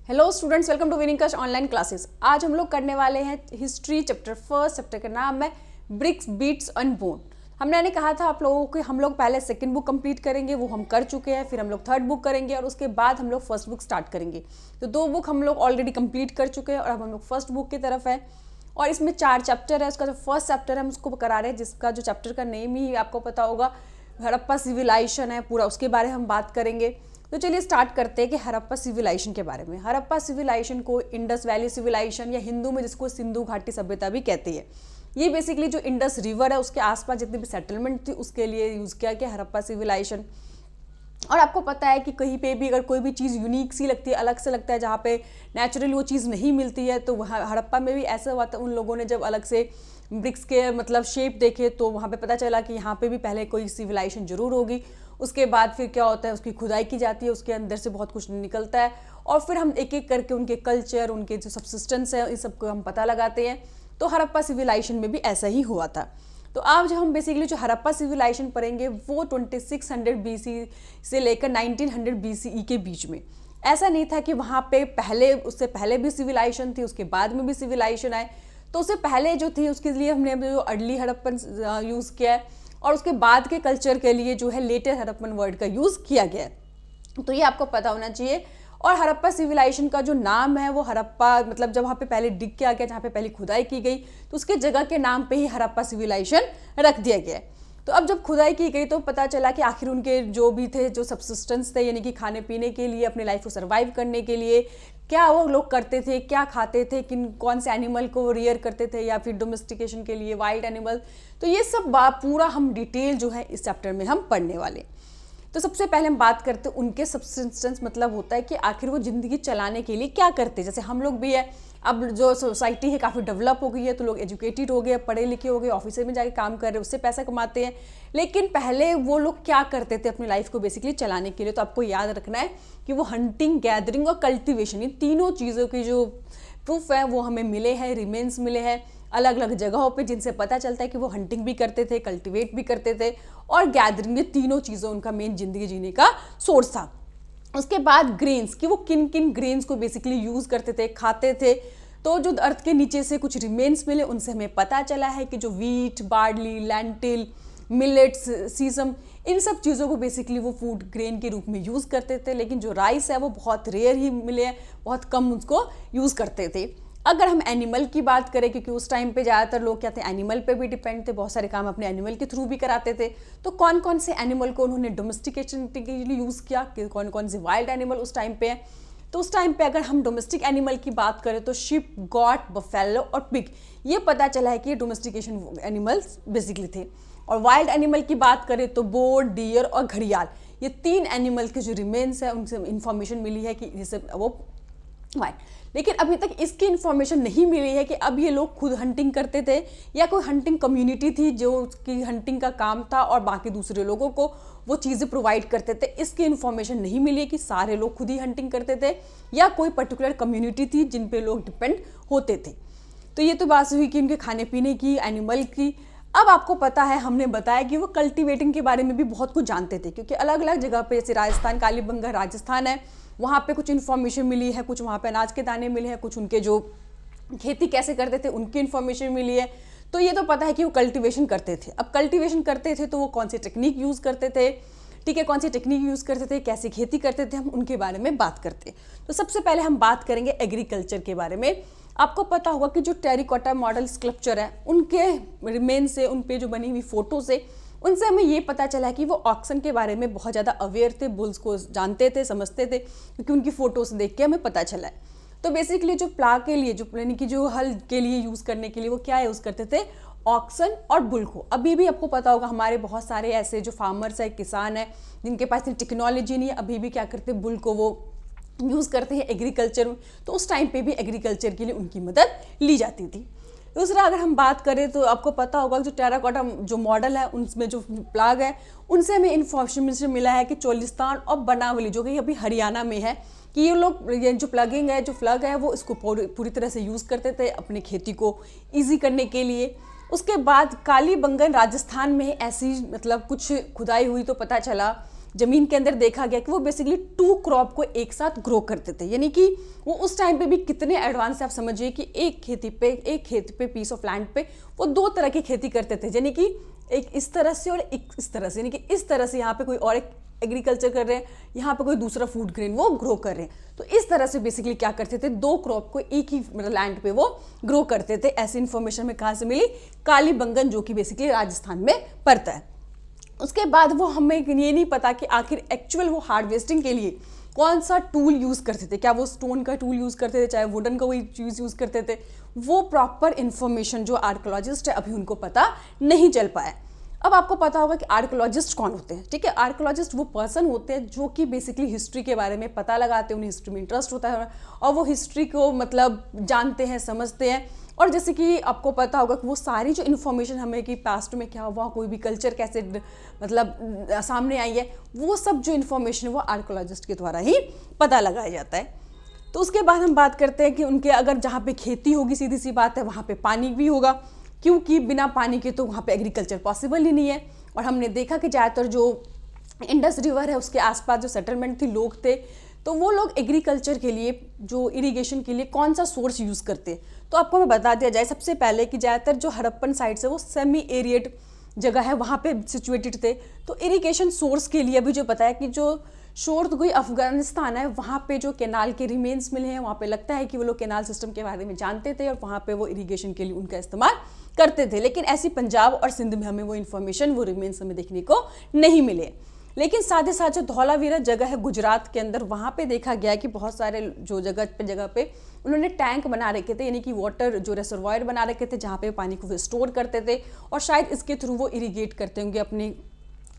Hello students, welcome to winning कश online classes. आज हम लोग करने वाले हैं हिस्ट्री चैप्टर फर्स्ट। चैप्टर का नाम है ब्रिक्स बीट्स एंड बोन। हमने कहा था आप लोगों को हम लोग पहले सेकंड बुक कंप्लीट करेंगे, वो हम कर चुके हैं। फिर हम लोग थर्ड बुक करेंगे और उसके बाद हम लोग फर्स्ट बुक स्टार्ट करेंगे। तो 2 बुक हम लोग ऑलरेडी कंप्लीट कर चुके हैं और अब हम लोग फर्स्ट बुक की तरफ है। और इसमें 4 चैप्टर है। उसका जो फर्स्ट चैप्टर है हम उसको करा रहे हैं, जिसका जो चैप्टर का नेम ही आपको पता होगा, हड़प्पा सिविलाइजेशन है पूरा, उसके बारे में हम बात करेंगे। तो चलिए स्टार्ट करते हैं कि हड़प्पा सिविलाइजेशन के बारे में। हड़प्पा सिविलाइजेशन को इंडस वैली सिविलाइजेशन या हिंदू में जिसको सिंधु घाटी सभ्यता भी कहते हैं। ये बेसिकली जो इंडस रिवर है उसके आसपास जितनी भी सेटलमेंट थी उसके लिए यूज़ किया गया हड़प्पा सिविलाइजेशन। और आपको पता है कि कहीं पे भी अगर कोई भी चीज़ यूनिक सी लगती है, अलग से लगता है, जहाँ पे नेचुरली वो चीज़ नहीं मिलती है, तो वहाँ हड़प्पा में भी ऐसा हुआ था। उन लोगों ने जब अलग से ब्रिक्स के मतलब शेप देखे तो वहाँ पे पता चला कि यहाँ पे भी पहले कोई सिविलाइजेशन जरूर होगी। उसके बाद फिर क्या होता है, उसकी खुदाई की जाती है, उसके अंदर से बहुत कुछ निकलता है और फिर हम एक एक करके उनके कल्चर, उनके जो सबसिस्टेंस है, इस सबको हम पता लगाते हैं। तो हड़प्पा सिविलाइजेशन में भी ऐसा ही हुआ था। तो आज जो हम बेसिकली जो हड़प्पा सिविलाइजेशन पढ़ेंगे वो 2600 BC से लेकर 1900 BCE के बीच में। ऐसा नहीं था कि वहाँ पे पहले, उससे पहले भी सिविलाइजेशन थी, उसके बाद में भी सिविलाइजेशन आए। तो उससे पहले जो थी उसके लिए हमने जो अर्ली हड़प्पन यूज़ किया है और उसके बाद के कल्चर के लिए जो है लेटर हड़प्पन वर्ड का यूज़ किया गया है। तो ये आपको पता होना चाहिए। और हड़प्पा सिविलाइजेशन का जो नाम है वो हड़प्पा, मतलब जब वहाँ पे पहले डिग किया गया, जहाँ पे पहले खुदाई की गई, तो उसके जगह के नाम पे ही हड़प्पा सिविलाइजेशन रख दिया गया है। तो अब जब खुदाई की गई तो पता चला कि आखिर उनके जो भी थे, जो सबसिस्टेंस थे, यानी कि खाने पीने के लिए, अपने लाइफ को सर्वाइव करने के लिए क्या वो लोग करते थे, क्या खाते थे, कौन से एनिमल को रियर करते थे, या फिर डोमेस्टिकेशन के लिए वाइल्ड एनिमल। तो ये सब पूरा हम डिटेल जो है इस चैप्टर में हम पढ़ने वाले। तो सबसे पहले हम बात करते हैं उनके सबसिस्टेंस, मतलब होता है कि आखिर वो ज़िंदगी चलाने के लिए क्या करते हैं। जैसे हम लोग भी है, अब जो सोसाइटी है काफ़ी डेवलप हो गई है, तो लोग एजुकेटेड हो गए, पढ़े लिखे हो गए, ऑफिसर में जाके काम कर रहे हैं, उससे पैसा कमाते हैं। लेकिन पहले वो लोग क्या करते थे अपनी लाइफ को बेसिकली चलाने के लिए। तो आपको याद रखना है कि वो हंटिंग, गैदरिंग और कल्टिवेशन, ये तीनों चीज़ों की जो प्रूफ है वो हमें मिले हैं, रिमेन्स मिले हैं अलग अलग जगहों पे, जिनसे पता चलता है कि वो हंटिंग भी करते थे, कल्टीवेट भी करते थे और गैदरिंग, ये तीनों चीज़ों उनका मेन जिंदगी जीने का सोर्स था। उसके बाद ग्रेन्स, कि वो किन किन ग्रेन्स को बेसिकली यूज़ करते थे, खाते थे। तो जो अर्थ के नीचे से कुछ रिमेन्स मिले उनसे हमें पता चला है कि जो वीट, बार्ली, लैंटिल, मिलेट्स, सीसम, इन सब चीज़ों को बेसिकली वो फूड ग्रेन के रूप में यूज़ करते थे। लेकिन जो राइस है वो बहुत रेयर ही मिले हैं, बहुत कम उसको यूज़ करते थे। अगर हम एनिमल की बात करें, क्योंकि उस टाइम पे ज़्यादातर लोग क्या थे, एनिमल पे भी डिपेंड थे, बहुत सारे काम अपने एनिमल के थ्रू भी कराते थे। तो कौन कौन से एनिमल को उन्होंने डोमेस्टिकेशन के लिए यूज़ किया, कि कौन कौन से वाइल्ड एनिमल उस टाइम पे है। तो उस टाइम पे अगर हम डोमेस्टिक एनिमल की बात करें तो शिप, गॉट, बफेलो और पिग, ये पता चला है कि ये डोमेस्टिकेशन एनिमल्स बेसिकली थे। और वाइल्ड एनिमल की बात करें तो बोर, डियर और घड़ियाल, ये 3 एनिमल के जो रिमेन्स है उनसे इंफॉर्मेशन मिली है कि जैसे वो वाइल्ड। लेकिन अभी तक इसकी इन्फॉर्मेशन नहीं मिली है कि अब ये लोग खुद हंटिंग करते थे या कोई हंटिंग कम्युनिटी थी जो उसकी हंटिंग का काम था और बाकी दूसरे लोगों को वो चीज़ें प्रोवाइड करते थे। इसकी इन्फॉर्मेशन नहीं मिली है कि सारे लोग खुद ही हंटिंग करते थे या कोई पर्टिकुलर कम्युनिटी थी जिन पे लोग डिपेंड होते थे। तो ये तो बात हुई कि उनके खाने पीने की, एनिमल की। अब आपको पता है, हमने बताया कि वो कल्टीवेटिंग के बारे में भी बहुत कुछ जानते थे, क्योंकि अलग अलग जगह पे, जैसे राजस्थान, कालीबंगा राजस्थान है, वहाँ पे कुछ इन्फॉर्मेशन मिली है, कुछ वहाँ पे अनाज के दाने मिले हैं, कुछ उनके जो खेती कैसे करते थे उनकी इन्फॉर्मेशन मिली है। तो ये तो पता है कि वो कल्टीवेशन करते थे। अब कल्टीवेशन करते थे तो वो कौन सी टेक्निक यूज़ करते थे, ठीक है, कौन सी टेक्निक यूज़ करते थे, कैसे खेती करते थे, हम उनके बारे में बात करते हैं। तो सबसे पहले हम बात करेंगे एग्रीकल्चर के बारे में। आपको पता होगा कि जो टेरिकोटा मॉडल स्कल्पचर है, उनके रिमेन से, उन पे जो बनी हुई फोटो से, उनसे हमें ये पता चला कि वो ऑक्सन के बारे में बहुत ज़्यादा अवेयर थे, बुल्स को जानते थे, समझते थे, क्योंकि उनकी फ़ोटोज देख के हमें पता चला है। तो बेसिकली जो प्ला के लिए, जो यानी कि जो हल के लिए यूज़ करने के लिए वो क्या यूज़ करते थे, ऑक्सन और बुल को। अभी भी आपको पता होगा हमारे बहुत सारे ऐसे जो फार्मर्स है, किसान है, जिनके पास इतनी टेक्नोलॉजी नहीं है, अभी भी क्या करते हैं, बुल को वो यूज़ करते हैं एग्रीकल्चर में। तो उस टाइम पे भी एग्रीकल्चर के लिए उनकी मदद ली जाती थी। दूसरा अगर हम बात करें तो आपको पता होगा जो टेराकोटा जो मॉडल है उनमें जो प्लाग है, उनसे हमें इन्फॉर्मेशन मिला है कि चोलिस्तान और बनावली, जो कि अभी हरियाणा में है, कि ये लोग, ये जो प्लगिंग है, जो फ्लग है, वो इसको पूरी तरह से यूज़ करते थे अपनी खेती को ईजी करने के लिए। उसके बाद कालीबंगन राजस्थान में ऐसी मतलब कुछ खुदाई हुई तो पता चला जमीन के अंदर देखा गया कि वो बेसिकली 2 क्रॉप को एक साथ ग्रो करते थे, यानी कि वो उस टाइम पे भी कितने एडवांस है। आप समझिए कि एक खेत पे पीस ऑफ लैंड पे वो 2 तरह की खेती करते थे, यानी कि एक इस तरह से और एक इस तरह से, यानी कि इस तरह से यहाँ पे कोई और एक एग्रीकल्चर कर रहे हैं, यहाँ पे कोई दूसरा फूड ग्रेन वो ग्रो कर रहे हैं। तो इस तरह से बेसिकली क्या करते थे, 2 क्रॉप को एक ही लैंड पे वो ग्रो करते थे। ऐसी इन्फॉर्मेशन में कहाँ से मिली, कालीबंगन, जो कि बेसिकली राजस्थान में पड़ता है। उसके बाद वो हमें ये नहीं पता कि आखिर एक्चुअल वो हार्वेस्टिंग के लिए कौन सा टूल यूज़ करते थे, क्या वो स्टोन का टूल यूज़ करते थे, चाहे वुडन का कोई चीज़ यूज़ करते थे, वो प्रॉपर इन्फॉर्मेशन जो आर्कोलॉजिस्ट है अभी उनको पता नहीं चल पाया। अब आपको पता होगा कि आर्कोलॉजिस्ट कौन होते हैं, ठीक है। आर्कोलॉजिस्ट वो पर्सन होते हैं जो कि बेसिकली हिस्ट्री के बारे में पता लगाते हैं, उन्हें हिस्ट्री में इंटरेस्ट होता है और वो हिस्ट्री को मतलब जानते हैं, समझते हैं। और जैसे कि आपको पता होगा कि वो सारी जो इन्फॉर्मेशन हमें कि पास्ट में क्या हुआ, कोई भी कल्चर कैसे मतलब सामने आई है, वो सब जो इन्फॉर्मेशन है वो आर्कोलॉजिस्ट के द्वारा ही पता लगाया जाता है। तो उसके बाद हम बात करते हैं कि उनके अगर जहाँ पे खेती होगी, सीधी सी बात है, वहाँ पे पानी भी होगा, क्योंकि बिना पानी के तो वहाँ पे एग्रीकल्चर पॉसिबल ही नहीं है। और हमने देखा कि ज़्यादातर जो इंडस रिवर है उसके आसपास जो सेटलमेंट थी, लोग थे, तो वो लोग एग्रीकल्चर के लिए, जो इरिगेशन के लिए कौन सा सोर्स यूज़ करते हैं। तो आपको मैं बता दिया जाए सबसे पहले कि ज़्यादातर जो हड़प्पन साइड्स है वो सेमी एरिएट जगह है, वहाँ पे सिचुएटेड थे। तो इरिगेशन सोर्स के लिए अभी जो बताया कि जो शोर तो कोई अफगानिस्तान है, वहाँ पे जो कैनाल के रिमेन्स मिले हैं, वहाँ पे लगता है कि वो लोग कैनाल सिस्टम के बारे में जानते थे और वहाँ पे वो इरिगेशन के लिए उनका इस्तेमाल करते थे। लेकिन ऐसी पंजाब और सिंध में हमें वो इन्फॉर्मेशन, वो रिमेन्स हमें देखने को नहीं मिले। लेकिन साथ ही साथ जो धौलावीरा जगह है गुजरात के अंदर, वहाँ पे देखा गया कि बहुत सारे जो जगह पे उन्होंने टैंक बना रखे थे, यानी कि वाटर जो रिजर्वायर बना रखे थे जहाँ पे पानी को स्टोर करते थे और शायद इसके थ्रू वो इरिगेट करते होंगे अपने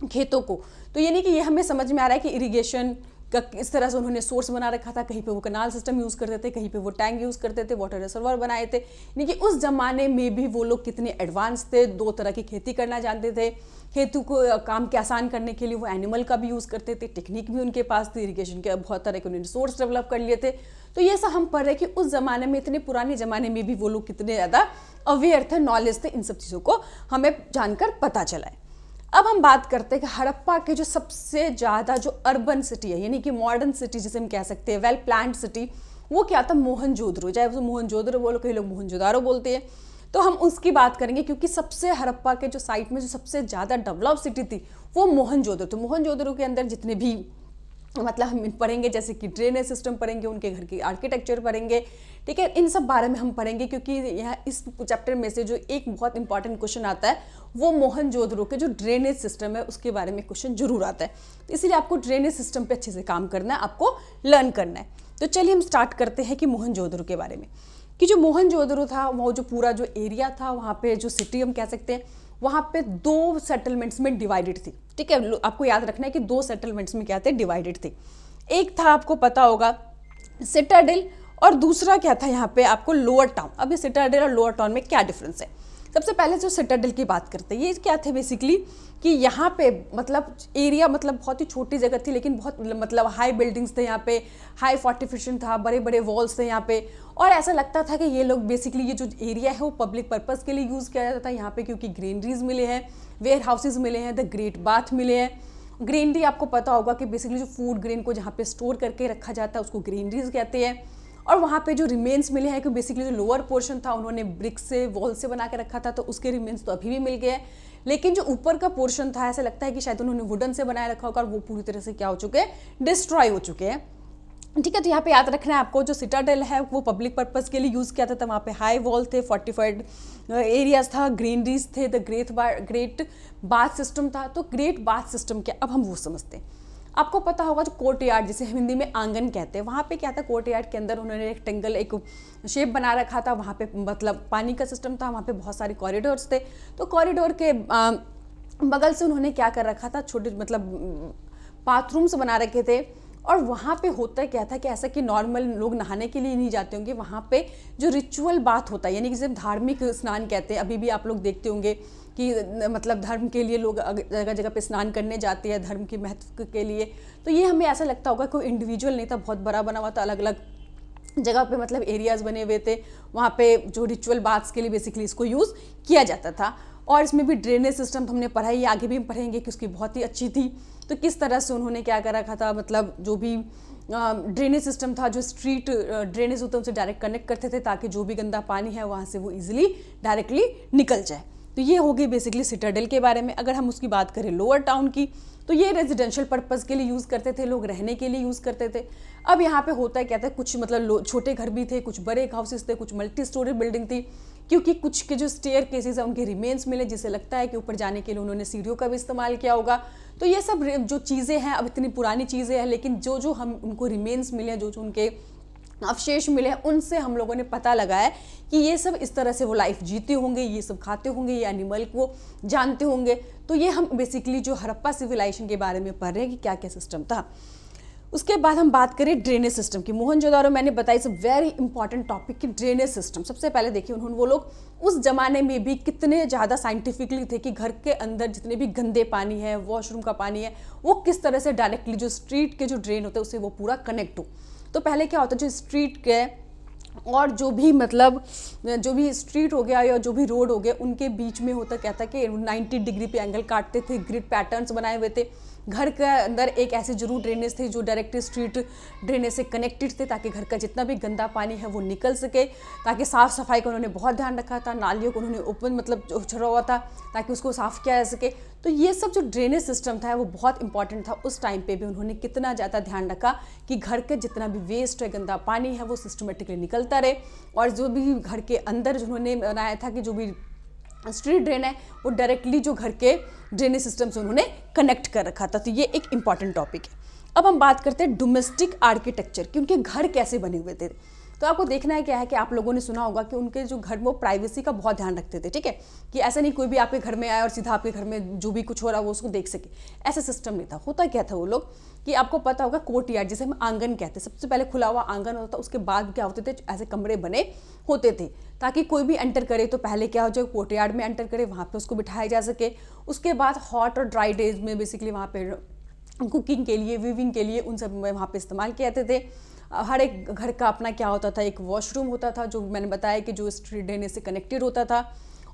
खेतों को। तो यानी कि ये हमें समझ में आ रहा है कि इरिगेशन का इस तरह से उन्होंने सोर्स बना रखा था। कहीं पे वो कनाल सिस्टम यूज़ करते थे, कहीं पे वो टैंक यूज़ करते थे, वाटर रिजर्वर बनाए थे। यानी कि उस जमाने में भी वो लोग कितने एडवांस थे, 2 तरह की खेती करना जानते थे। खेती को काम के आसान करने के लिए वो एनिमल का भी यूज़ करते थे, टेक्निक भी उनके पास थी, इरिगेशन के बहुत तरह के उन्होंने सोर्स डेवलप कर लिए थे। तो ये सब हम पढ़ रहे कि उस ज़माने में, इतने पुराने ज़माने में भी वो लोग कितने ज़्यादा अवेयर थे, नॉलेज थे, इन सब चीज़ों को हमें जानकर पता चला है। अब हम बात करते हैं कि हड़प्पा के जो सबसे ज़्यादा जो अर्बन सिटी है, यानी कि मॉडर्न सिटी जिसे हम कह सकते हैं, वेल प्लान्ड सिटी, वो क्या था, मोहनजोदड़ो। चाहे वो मोहनजोदड़ो बोलो, कई लोग मोहनजोदारो बोलते हैं। तो हम उसकी बात करेंगे क्योंकि सबसे हड़प्पा के जो साइट में जो सबसे ज़्यादा डेवलप सिटी थी वो मोहनजोदड़ो। तो मोहनजोदड़ो के अंदर जितने भी मतलब हम पढ़ेंगे, जैसे कि ड्रेनेज सिस्टम पढ़ेंगे, उनके घर की आर्किटेक्चर पढ़ेंगे, ठीक है, इन सब बारे में हम पढ़ेंगे। क्योंकि यहाँ इस चैप्टर में से जो एक बहुत इंपॉर्टेंट क्वेश्चन आता है वो मोहनजोदड़ो के जो ड्रेनेज सिस्टम है उसके बारे में क्वेश्चन जरूर आता है। तो इसलिए आपको ड्रेनेज सिस्टम पे अच्छे से काम करना है, आपको लर्न करना है। तो चलिए हम स्टार्ट करते हैं कि मोहनजोदड़ो के बारे में, कि जो मोहनजोदड़ो था वो जो पूरा जो एरिया था, वहाँ पे जो सिटी हम कह सकते हैं, वहाँ पे 2 सेटलमेंट्स में डिवाइडेड थी, ठीक है। आपको याद रखना है कि 2 सेटलमेंट्स में क्या थे, डिवाइडेड थे। एक था आपको पता होगा सिटाडेल और दूसरा क्या था यहाँ पे आपको लोअर टाउन। अब ये सिटाडेल और लोअर टाउन में क्या डिफरेंस है, सबसे पहले जो सिटाडेल की बात करते हैं, ये क्या थे बेसिकली कि यहाँ पे मतलब एरिया मतलब बहुत ही छोटी जगह थी, लेकिन बहुत मतलब हाई बिल्डिंग्स थे यहाँ पे, हाई फोर्टिफिकेशन था, बड़े बड़े वॉल्स थे यहाँ पे, और ऐसा लगता था कि ये लोग बेसिकली ये जो एरिया है वो पब्लिक पर्पज़ के लिए यूज़ किया जाता था यहाँ पे, क्योंकि ग्रेनरीज मिले हैं, वेयर हाउसेज मिले हैं, द ग्रेट बाथ मिले हैं। ग्रेनरी आपको पता होगा कि बेसिकली जो फूड ग्रेन को जहाँ पे स्टोर करके रखा जाता है उसको ग्रेनरीज कहते हैं। और वहाँ पे जो रिमेन्स मिले हैं कि बेसिकली जो लोअर पोर्शन था उन्होंने ब्रिक से, वॉल से बना के रखा था, तो उसके रिमेन्स तो अभी भी मिल गए हैं। लेकिन जो ऊपर का पोर्शन था ऐसा लगता है कि शायद उन्होंने वुडन से बनाए रखा होगा और वो पूरी तरह से क्या हो चुके हैं, डिस्ट्रॉय हो चुके हैं, ठीक है। तो यहाँ पे याद रखना है आपको, जो सिटाडेल है वो पब्लिक पर्पज़ के लिए यूज़ किया था, वहाँ पे हाई वॉल थे, फोर्टिफाइड एरियाज था, ग्रीनरीज थे, द ग्रेट बाथ सिस्टम था। तो ग्रेट बाथ सिस्टम क्या, अब हम वो समझते हैं। आपको पता होगा जो कोर्ट यार्ड, जिसे हिंदी में आंगन कहते हैं, वहाँ पे क्या था, कोर्ट यार्ड के अंदर उन्होंने रेक्टेंगल एक शेप बना रखा था, वहाँ पे मतलब पानी का सिस्टम था, वहाँ पे बहुत सारे कॉरिडोर्स थे। तो कॉरिडोर के बगल से उन्होंने क्या कर रखा था, छोटे मतलब बाथरूम्स बना रखे थे। और वहाँ पे होता क्या था कि ऐसा कि नॉर्मल लोग नहाने के लिए नहीं जाते होंगे, वहाँ पे जो रिचुअल बाथ होता है, यानी कि सिर्फ धार्मिक स्नान कहते हैं, अभी भी आप लोग देखते होंगे कि मतलब धर्म के लिए लोग जगह जगह पे स्नान करने जाते हैं, धर्म के महत्व के लिए। तो ये हमें ऐसा लगता होगा कोई इंडिविजुअल नहीं था, बहुत बड़ा बना हुआ था, अलग अलग जगह पे मतलब एरियाज बने हुए थे, वहाँ पे जो रिचुअल बाथ्स के लिए बेसिकली इसको यूज़ किया जाता था। और इसमें भी ड्रेनेज सिस्टम हमने पढ़ा, ये आगे भी हम पढ़ेंगे कि उसकी बहुत ही अच्छी थी। तो किस तरह से उन्होंने क्या कर रखा था, मतलब जो भी ड्रेनेज सिस्टम था, जो स्ट्रीट ड्रेनेज होता है उनसे डायरेक्ट कनेक्ट करते थे ताकि जो भी गंदा पानी है वहाँ से वो ईजिली डायरेक्टली निकल जाए। तो ये हो गई बेसिकली सिटाडेल के बारे में। अगर हम उसकी बात करें लोअर टाउन की, तो ये रेजिडेंशियल पर्पज़ के लिए यूज़ करते थे, लोग रहने के लिए यूज़ करते थे। अब यहाँ पे होता है क्या था, कुछ मतलब छोटे घर भी थे, कुछ बड़े हाउसेस थे, कुछ मल्टी स्टोरी बिल्डिंग थी, क्योंकि कुछ के जो स्टेयर केसेस हैं उनके रिमेन्स मिले, जिसे लगता है कि ऊपर जाने के लिए उन्होंने सीढ़ियों का भी इस्तेमाल किया होगा। तो ये सब जो चीज़ें हैं अब इतनी पुरानी चीज़ें हैं, लेकिन जो जो हम उनको रिमेन्स मिले हैं, जो जो उनके अवशेष मिले हैं, उनसे हम लोगों ने पता लगाया कि ये सब इस तरह से वो लाइफ जीते होंगे, ये सब खाते होंगे, ये एनिमल को जानते होंगे। तो ये हम बेसिकली जो हड़प्पा सिविलाइजेशन के बारे में पढ़ रहे हैं कि क्या क्या सिस्टम था। उसके बाद हम बात करें ड्रेनेज सिस्टम की। मोहनजोदारो मैंने बताया it's a very important topic कि ड्रेनेज सिस्टम। सबसे पहले देखिए उन्होंने, वो लोग उस जमाने में भी कितने ज़्यादा साइंटिफिकली थे कि घर के अंदर जितने भी गंदे पानी है, वॉशरूम का पानी है, वो किस तरह से डायरेक्टली जो स्ट्रीट के जो ड्रेन होते हैं उससे वो पूरा कनेक्ट हो। तो पहले क्या होता है, जो स्ट्रीट के और जो भी मतलब जो भी स्ट्रीट हो गया या जो भी रोड हो गया उनके बीच में होता क्या था कि 90 डिग्री पे एंगल काटते थे, ग्रिड पैटर्न्स बनाए हुए थे। घर के अंदर एक ऐसे जरूर ड्रेनेज थे जो डायरेक्ट स्ट्रीट ड्रेनेज से कनेक्टेड थे, ताकि घर का जितना भी गंदा पानी है वो निकल सके। ताकि साफ़ सफाई का उन्होंने बहुत ध्यान रखा था, नालियों को उन्होंने ओपन मतलब छोड़ा हुआ था ताकि उसको साफ़ किया जा सके। तो ये सब जो ड्रेनेज सिस्टम था वो बहुत इंपॉर्टेंट था। उस टाइम पे भी उन्होंने कितना ज़्यादा ध्यान रखा कि घर के जितना भी वेस्ट है, गंदा पानी है, वो सिस्टमेटिकली निकलता रहे। और जो भी घर के अंदर जिन्होंने बनाया था कि जो भी स्ट्रीट ड्रेन है वो डायरेक्टली जो घर के ड्रेनेज सिस्टम से उन्होंने कनेक्ट कर रखा था। तो ये एक इंपॉर्टेंट टॉपिक है। अब हम बात करते हैं डोमेस्टिक आर्किटेक्चर कि उनके घर कैसे बने हुए थे। तो आपको देखना है क्या है कि आप लोगों ने सुना होगा कि उनके जो घर वो प्राइवेसी का बहुत ध्यान रखते थे, ठीक है, कि ऐसा नहीं कोई भी आपके घर में आए और सीधा आपके घर में जो भी कुछ हो रहा है वो उसको देख सके, ऐसा सिस्टम नहीं था। होता क्या था वो लोग कि आपको पता होगा कोर्ट यार्ड जिसे हम आंगन कहते हैं, सबसे पहले खुला हुआ आंगन होता था, उसके बाद क्या होते थे ऐसे कमरे बने होते थे ताकि कोई भी एंटर करे तो पहले क्या हो जाए कोर्ट यार्ड में एंटर करे, वहाँ पे उसको बिठाया जा सके। उसके बाद हॉट और ड्राई डेज में बेसिकली वहाँ पे कुकिंग के लिए, वीविंग के लिए उन सब में वहाँ पे इस्तेमाल किए जाते थे। हर एक घर का अपना क्या होता था, एक वॉशरूम होता था जो मैंने बताया कि जो स्ट्रीट ड्रेनेज से कनेक्टेड होता था।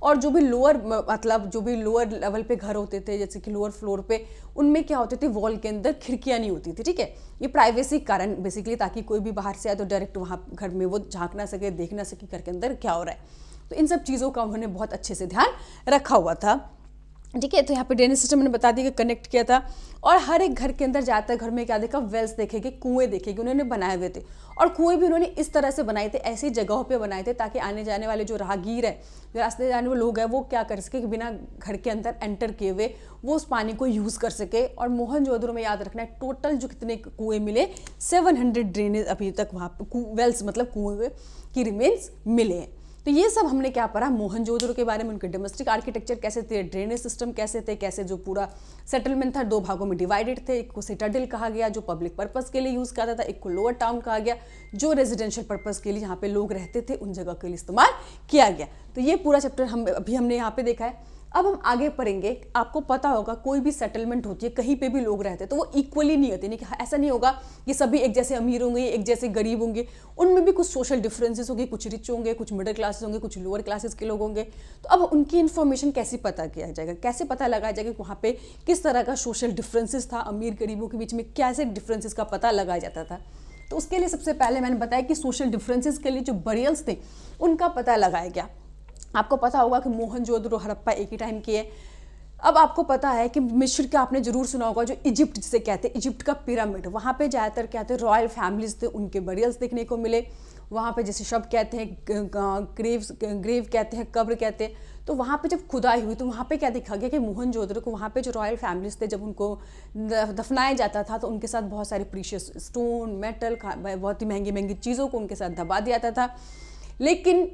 और जो भी लोअर मतलब जो भी लोअर लेवल पे घर होते थे, जैसे कि लोअर फ्लोर पे, उनमें क्या होते थे वॉल के अंदर खिड़कियाँ नहीं होती थी, ठीक है, ये प्राइवेसी कारण बेसिकली, ताकि कोई भी बाहर से आए तो डायरेक्ट वहाँ घर में वो झांक ना सके, देख ना सके घर के अंदर क्या हो रहा है। तो इन सब चीज़ों का उन्होंने बहुत अच्छे से ध्यान रखा हुआ था, ठीक है। तो यहाँ पे ड्रेनेज सिस्टम मैंने बता दिया कि कनेक्ट किया था। और हर एक घर के अंदर जाता है घर में क्या देखा, वेल्स देखेंगे, कुएं देखेंगे, उन्होंने बनाए हुए थे। और कुएं भी उन्होंने इस तरह से बनाए थे, ऐसी जगहों पे बनाए थे ताकि आने जाने वाले जो राहगीर है, जो रास्ते जाने वाले लोग हैं, वो क्या कर सके कि बिना घर के अंदर एंटर किए हुए वो उस पानी को यूज़ कर सके। और मोहनजोदड़ो में याद रखना है टोटल जो कितने कुएँ मिले, 700 ड्रेनेज अभी तक वहाँ पे वेल्स मतलब कुएं की रिमेन्स मिले हैं। तो ये सब हमने क्या पढ़ा मोहनजोदड़ो के बारे में, उनके डोमेस्टिक आर्किटेक्चर कैसे थे, ड्रेनेज सिस्टम कैसे थे, कैसे जो पूरा सेटलमेंट था 2 भागों में डिवाइडेड थे। एक को सिटाडेल कहा गया जो पब्लिक पर्पस के लिए यूज़ करता था, एक को लोअर टाउन कहा गया जो रेजिडेंशियल पर्पस के लिए जहाँ पे लोग रहते थे उन जगह के लिए इस्तेमाल किया गया। तो ये पूरा चैप्टर हमने यहाँ पे देखा है। अब हम आगे पढ़ेंगे। आपको पता होगा कोई भी सेटलमेंट होती है, कहीं पे भी लोग रहते हैं तो वो इक्वली नहीं होते, नहीं कि ऐसा नहीं होगा कि सभी एक जैसे अमीर होंगे, एक जैसे गरीब होंगे, उनमें भी कुछ सोशल डिफरेंसेस होंगे, कुछ रिच होंगे, कुछ मिडिल क्लासेस होंगे, कुछ लोअर क्लासेस के लोग होंगे। तो अब उनकी इन्फॉर्मेशन कैसे पता किया जाएगा, कैसे पता लगाया जाएगा कि वहाँ पे किस तरह का सोशल डिफरेंसेस था, अमीर गरीबों के बीच में कैसे डिफरेंसेस का पता लगाया जाता था। तो उसके लिए सबसे पहले मैंने बताया कि सोशल डिफरेंसेस के लिए जो बरियल्स थे उनका पता लगाया गया। आपको पता होगा कि मोहनजोदड़ो हड़प्पा एक ही टाइम की है। अब आपको पता है कि मिस्र का आपने जरूर सुना होगा जो इजिप्ट जिसे कहते हैं, इजिप्ट का पिरामिड, वहाँ पे ज़्यादातर क्या थे रॉयल फैमिलीज थे, उनके बरियल्स देखने को मिले। वहाँ पे जैसे शब कहते हैं, ग्रेव कहते हैं, कब्र कहते हैं। तो वहाँ पे जब खुदाई हुई तो वहाँ पे क्या देखा गया कि मोहनजोदड़ो को वहाँ पे जो रॉयल फैमिलीज थे जब उनको दफनाया जाता था तो उनके साथ बहुत सारे प्रीशियस स्टोन, मेटल, बहुत ही महंगी महंगी चीज़ों को उनके साथ दबा दिया जाता था। लेकिन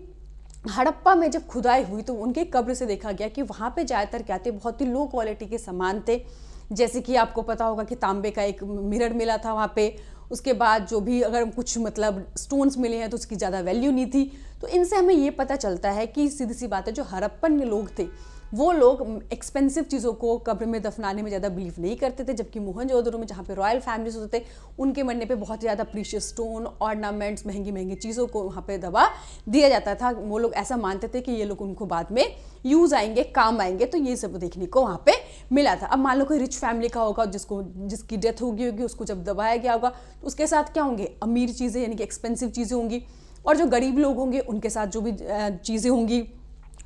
हड़प्पा में जब खुदाई हुई तो उनके कब्र से देखा गया कि वहाँ पे ज़्यादातर क्या थे, बहुत ही लो क्वालिटी के सामान थे। जैसे कि आपको पता होगा कि तांबे का एक मिरर मिला था वहाँ पे। उसके बाद जो भी अगर कुछ मतलब स्टोन्स मिले हैं तो उसकी ज़्यादा वैल्यू नहीं थी। तो इनसे हमें ये पता चलता है कि सीधी सी बात है जो हड़प्पन लोग थे वो लोग एक्सपेंसिव चीज़ों को कब्र में दफनाने में ज़्यादा बिलीव नहीं करते थे, जबकि मोहनजोदड़ो में जहाँ पे रॉयल फैमिलीज होते थे उनके मरने पे बहुत ज़्यादा प्रीशियस स्टोन, ऑर्नामेंट्स, महंगी महंगी चीज़ों को वहाँ पे दबा दिया जाता था। वो लोग ऐसा मानते थे कि ये लोग उनको बाद में यूज़ आएंगे, काम आएंगे, तो ये सब देखने को वहाँ पे मिला था। अब मान लो कोई रिच फैमिली का होगा जिसकी डेथ होगी उसको जब दबाया गया होगा तो उसके साथ क्या होंगे, अमीर चीज़ें यानी कि एक्सपेंसिव चीज़ें होंगी, और जो गरीब लोग होंगे उनके साथ जो भी चीज़ें होंगी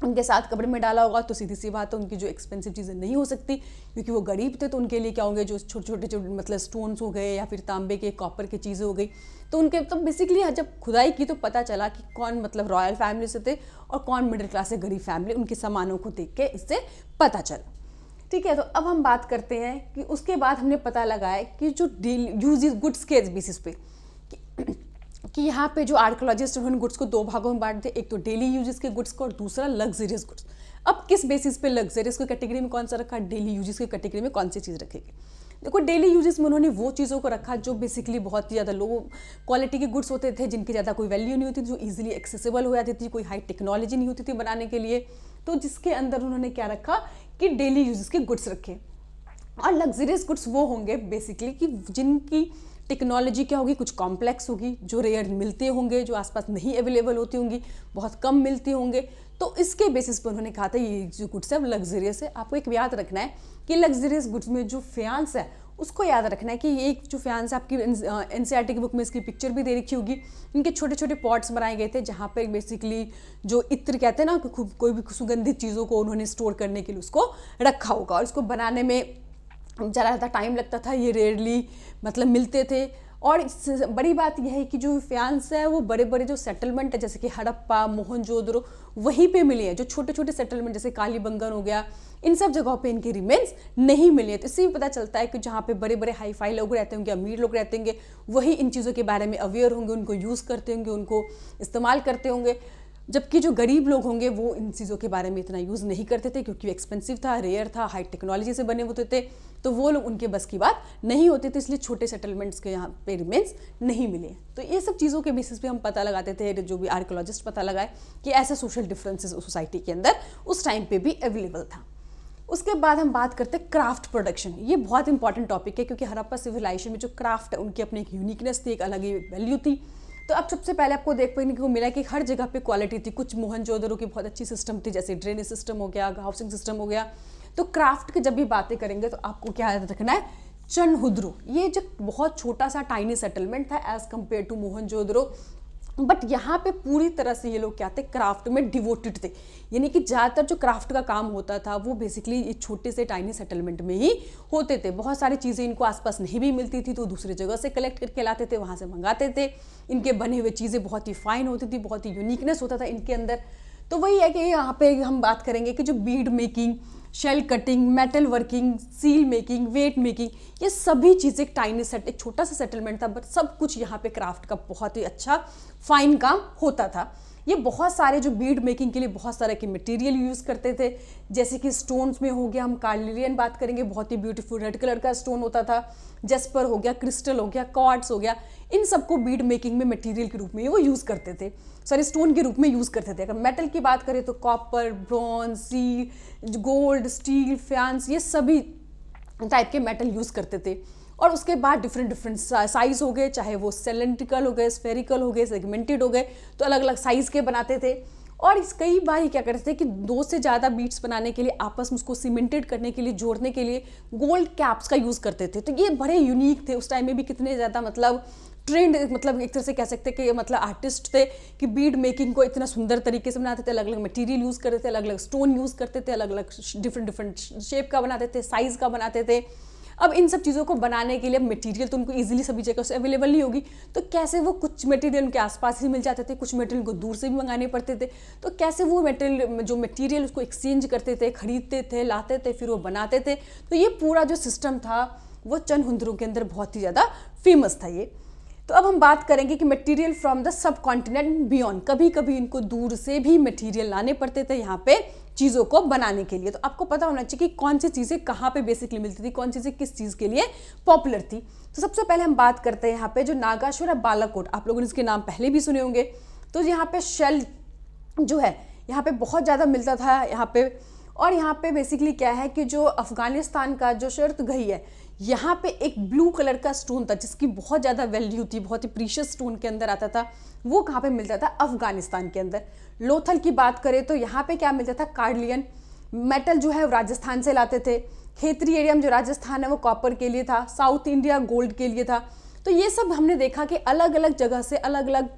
उनके साथ कब्र में डाला होगा। तो सीधी सी बात है उनकी जो एक्सपेंसिव चीज़ें नहीं हो सकती, क्योंकि वो गरीब थे, तो उनके लिए क्या होंगे, जो छोटे छोटे जो मतलब स्टोन्स हो गए या फिर तांबे के, कॉपर की चीज़ें हो गई। तो उनके तो बेसिकली जब खुदाई की तो पता चला कि कौन मतलब रॉयल फैमिली से थे और कौन मिडिल क्लास से गरीब फैमिली, उनके सामानों को देख के इससे पता चला। ठीक है, तो अब हम बात करते हैं कि उसके बाद हमने पता लगाया कि जो यूज गुड्स के बेसिस पे कि यहाँ पे जो आर्कोलॉजिस्ट उन्होंने गुड्स को दो भागों में बांट दिया, एक तो डेली यूजेस के गुड्स को और दूसरा लग्जरियस गुड्स। अब किस बेसिस पे लग्जरियस की कैटेगरी में कौन सा रखा, डेली यूजेस की कैटेगरी में कौन सी चीज़ रखेगी। देखो डेली यूजेस में उन्होंने वो चीज़ों को रखा जो बेसिकली बहुत ही ज़्यादा लो क्वालिटी के गुड्स होते थे, जिनकी ज़्यादा कोई वैल्यू नहीं होती, जो ईजिली एक्सेसिबल हो जाती थी, कोई हाई टेक्नोलॉजी नहीं होती थी बनाने के लिए। तो जिसके अंदर उन्होंने क्या रखा कि डेली यूजेस के गुड्स रखे। और लग्जरियस गुड्स वो होंगे बेसिकली कि जिनकी टेक्नोलॉजी क्या होगी, कुछ कॉम्प्लेक्स होगी, जो रेयर मिलते होंगे, जो आसपास नहीं अवेलेबल होती होंगी, बहुत कम मिलती होंगे। तो इसके बेसिस पर उन्होंने कहा था ये जो गुड्स है वो लग्जरियस है। आपको एक याद रखना है कि लग्जरियस गुड्स में जो फ्यांस है उसको याद रखना है कि ये एक जो फ्यांस है, आपकी एनसीईआरटी की बुक में इसकी पिक्चर भी दे रखी होगी। इनके छोटे छोटे पॉट्स बनाए गए थे जहाँ पर बेसिकली जो इत्र कहते हैं ना, कोई भी सुगंधित चीज़ों को उन्होंने स्टोर करने के लिए उसको रखा होगा, और इसको बनाने में ज़्यादा टाइम लगता था, ये रेयरली मतलब मिलते थे। और बड़ी बात यह है कि जो फ्यांस है वो बड़े बड़े जो सेटलमेंट है जैसे कि हड़प्पा, मोहनजोदड़ो, वहीं पे मिले हैं। जो छोटे छोटे सेटलमेंट जैसे कालीबंगन हो गया, इन सब जगहों पे इनके रिमेन्स नहीं मिले। तो इससे भी पता चलता है कि जहाँ पे बड़े बड़े हाई फाई लोग रहते होंगे, अमीर लोग रहते होंगे, वही इन चीज़ों के बारे में अवेयर होंगे, उनको यूज़ करते होंगे, उनको इस्तेमाल करते होंगे। जबकि जो गरीब लोग होंगे वो इन चीज़ों के बारे में इतना यूज़ नहीं करते थे, क्योंकि एक्सपेंसिव था, रेयर था, हाई टेक्नोलॉजी से बने होते थे, तो वो लोग उनके बस की बात नहीं होती थी, इसलिए छोटे सेटलमेंट्स के यहाँ पे रिमेन्स नहीं मिले। तो ये सब चीज़ों के बेसिस पे हम पता लगाते थे, जो भी आर्कोलॉजिस्ट पता लगाए कि ऐसे सोशल डिफरेंसेस सोसाइटी के अंदर उस टाइम पे भी अवेलेबल था। उसके बाद हम बात करते हैं क्राफ्ट प्रोडक्शन। ये बहुत इंपॉर्टेंट टॉपिक है, क्योंकि हड़प्पा सिविलाइजेशन में जो क्राफ्ट है उनकी अपनी एक यूनिकनेस थी, एक अलग ही वैल्यू थी। तो अब सबसे पहले आपको देखने को मिला कि हर जगह पे क्वालिटी थी। कुछ मोहनजोदड़ो की बहुत अच्छी सिस्टम थी, जैसे ड्रेनेज सिस्टम हो गया, हाउसिंग सिस्टम हो गया। तो क्राफ्ट की जब भी बातें करेंगे तो आपको क्या याद रखना है, चनहुद्रो, ये जो बहुत छोटा सा टाइनी सेटलमेंट था as compared to Mohenjodaro, but यहाँ पे पूरी तरह से ये लोग क्या थे, क्राफ्ट में डिवोटेड थे। यानी कि ज़्यादातर जो क्राफ्ट का काम होता था वो बेसिकली ये छोटे से टाइनी सेटलमेंट में ही होते थे। बहुत सारी चीज़ें इनको आसपास नहीं भी मिलती थी, तो दूसरी जगह से कलेक्ट करके लाते थे, वहाँ से मंगाते थे। इनके बने हुए चीज़ें बहुत ही फाइन होती थी, बहुत ही यूनिकनेस होता था इनके अंदर। तो वही है कि यहाँ पे हम बात करेंगे कि जो bead making, shell cutting, metal working, seal making, weight making, ये सभी चीज़ें एक छोटा सा सेटलमेंट था, बट सब कुछ यहाँ पे क्राफ्ट का बहुत ही अच्छा फाइन काम होता था। ये बहुत सारे जो बीड मेकिंग के लिए बहुत सारे के मटेरियल यूज़ करते थे, जैसे कि स्टोन्स में हो गया, हम कार्नेलियन बात करेंगे, बहुत ही ब्यूटीफुल रेड कलर का स्टोन होता था, जेस्पर हो गया, क्रिस्टल हो गया, क्वार्ट्स हो गया, इन सबको बीड मेकिंग में मटेरियल के रूप में वो यूज़ करते थे, सॉरी स्टोन के रूप में यूज़ करते थे। अगर मेटल की बात करें तो कॉपर, ब्रॉन्ज, सी, गोल्ड, स्टील, फ्यांस, ये सभी टाइप के मेटल यूज़ करते थे। और उसके बाद डिफरेंट साइज़ हो गए, चाहे वो सिलेंड्रिकल हो गए, स्फेरिकल हो गए, सेगमेंटेड हो गए, तो अलग अलग साइज़ के बनाते थे। और इस कई बार क्या करते थे कि दो से ज़्यादा बीट्स बनाने के लिए, आपस में उसको सीमेंटेड करने के लिए, जोड़ने के लिए गोल्ड कैप्स का यूज़ करते थे। तो ये बड़े यूनिक थे उस टाइम में भी, कितने ज़्यादा मतलब ट्रेंड, मतलब एक तरह से कह सकते हैं कि मतलब आर्टिस्ट थे कि बीड मेकिंग को इतना सुंदर तरीके से बनाते थे, अलग अलग मटेरियल यूज़ करते थे, अलग अलग स्टोन यूज़ करते थे, अलग अलग डिफरेंट शेप का बनाते थे, साइज़ का बनाते थे। अब इन सब चीज़ों को बनाने के लिए मटेरियल तो उनको इजीली सभी जगह से अवेलेबल नहीं होगी, तो कैसे वो कुछ मटेरियल उनके आसपास ही मिल जाते थे, कुछ मटेरियल को दूर से भी मंगाने पड़ते थे। तो कैसे वो मटेरियल उसको एक्सचेंज करते थे, खरीदते थे, लाते थे, फिर वो बनाते थे। तो ये पूरा जो सिस्टम था वो चनहुद्रो के अंदर बहुत ही ज़्यादा फेमस था ये। तो अब हम बात करेंगे कि material from the sub continent beyond, कभी कभी इनको दूर से भी मटेरियल लाने पड़ते थे यहाँ पे चीज़ों को बनाने के लिए। तो आपको पता होना चाहिए कि कौन सी चीज़ें कहाँ पे बेसिकली मिलती थी, कौन चीज़ें किस चीज़ के लिए पॉपुलर थी। तो सबसे पहले हम बात करते हैं यहाँ पे जो नागाशुर बालाकोट, आप लोगों ने इसके नाम पहले भी सुने होंगे। तो यहाँ पे शेल जो है यहाँ पे बहुत ज़्यादा मिलता था यहाँ पे, और यहाँ पे बेसिकली क्या है कि जो अफगानिस्तान का जो शर्त गई है, यहाँ पे एक ब्लू कलर का स्टोन था जिसकी बहुत ज़्यादा वैल्यू थी, बहुत ही प्रीशियस स्टोन के अंदर आता था। वो कहाँ पे मिलता था? अफगानिस्तान के अंदर। लोथल की बात करें तो यहाँ पे क्या मिलता था? कार्डियन मेटल जो है वो राजस्थान से लाते थे। खेतरी एरिया में जो राजस्थान है वो कॉपर के लिए था, साउथ इंडिया गोल्ड के लिए था। तो ये सब हमने देखा कि अलग अलग जगह से अलग अलग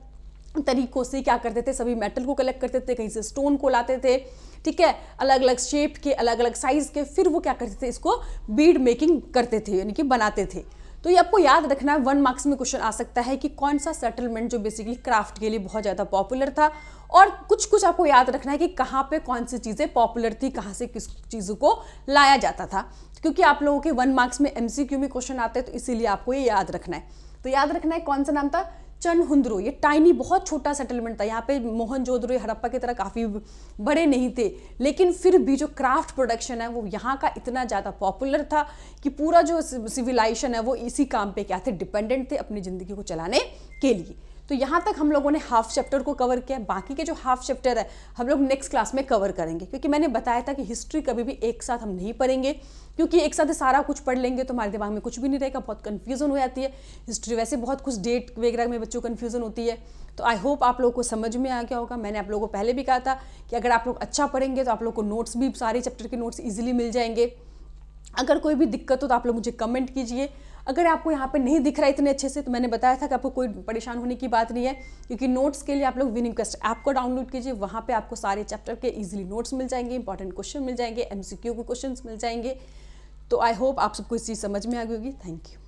तरीकों से क्या करते थे, सभी मेटल को कलेक्ट करते थे, कहीं से स्टोन को लाते थे, ठीक है, अलग अलग शेप के, अलग अलग साइज के, फिर वो क्या करते थे, इसको बीड मेकिंग करते थे, यानी कि बनाते थे। तो ये आपको याद रखना है, 1 मार्क्स में क्वेश्चन आ सकता है कि कौन सा सेटलमेंट जो बेसिकली क्राफ्ट के लिए बहुत ज़्यादा पॉपुलर था, और कुछ कुछ आपको याद रखना है कि कहाँ पे कौन सी चीज़ें पॉपुलर थी, कहाँ से किस चीज़ों को लाया जाता था, क्योंकि आप लोगों के 1 मार्क्स में MCQ में क्वेश्चन आते हैं, तो इसीलिए आपको ये याद रखना है। तो याद रखना है कौन सा नाम था? चनहुंद्रो। ये टाइनी, बहुत छोटा सेटलमेंट था। यहाँ पे मोहनजोदड़ो, हड़प्पा की तरह काफ़ी बड़े नहीं थे, लेकिन फिर भी जो क्राफ्ट प्रोडक्शन है वो यहाँ का इतना ज़्यादा पॉपुलर था कि पूरा जो सिविलाइजेशन है वो इसी काम पे क्या थे, डिपेंडेंट थे अपनी ज़िंदगी को चलाने के लिए। तो यहाँ तक हम लोगों ने हाफ चैप्टर को कवर किया। बाकी के जो हाफ चैप्टर है हम लोग नेक्स्ट क्लास में कवर करेंगे, क्योंकि मैंने बताया था कि हिस्ट्री कभी भी एक साथ हम नहीं पढ़ेंगे, क्योंकि एक साथ सारा कुछ पढ़ लेंगे तो हमारे दिमाग में कुछ भी नहीं रहेगा, बहुत कन्फ्यूजन हो जाती है। हिस्ट्री वैसे बहुत कुछ डेट वगैरह में बच्चों को कन्फ्यूजन होती है। तो आई होप आप लोगों को समझ में आ गया होगा। मैंने आप लोगों को पहले भी कहा था कि अगर आप लोग अच्छा पढ़ेंगे तो आप लोग को नोट्स भी, सारे चैप्टर के नोट्स ईजिली मिल जाएंगे। अगर कोई भी दिक्कत हो तो आप लोग मुझे कमेंट कीजिए। अगर आपको यहाँ पे नहीं दिख रहा है इतने अच्छे से, तो मैंने बताया था कि आपको कोई परेशान होने की बात नहीं है, क्योंकि नोट्स के लिए आप लोग विनिंग क्वेस्ट ऐप को डाउनलोड कीजिए। वहाँ पे आपको सारे चैप्टर के इजीली नोट्स मिल जाएंगे, इंपॉर्टेंट क्वेश्चन मिल जाएंगे, MCQ के क्वेश्चंस मिल जाएंगे। तो आई होप आप सबको इस चीज़ समझ में आ गई होगी। Thank you.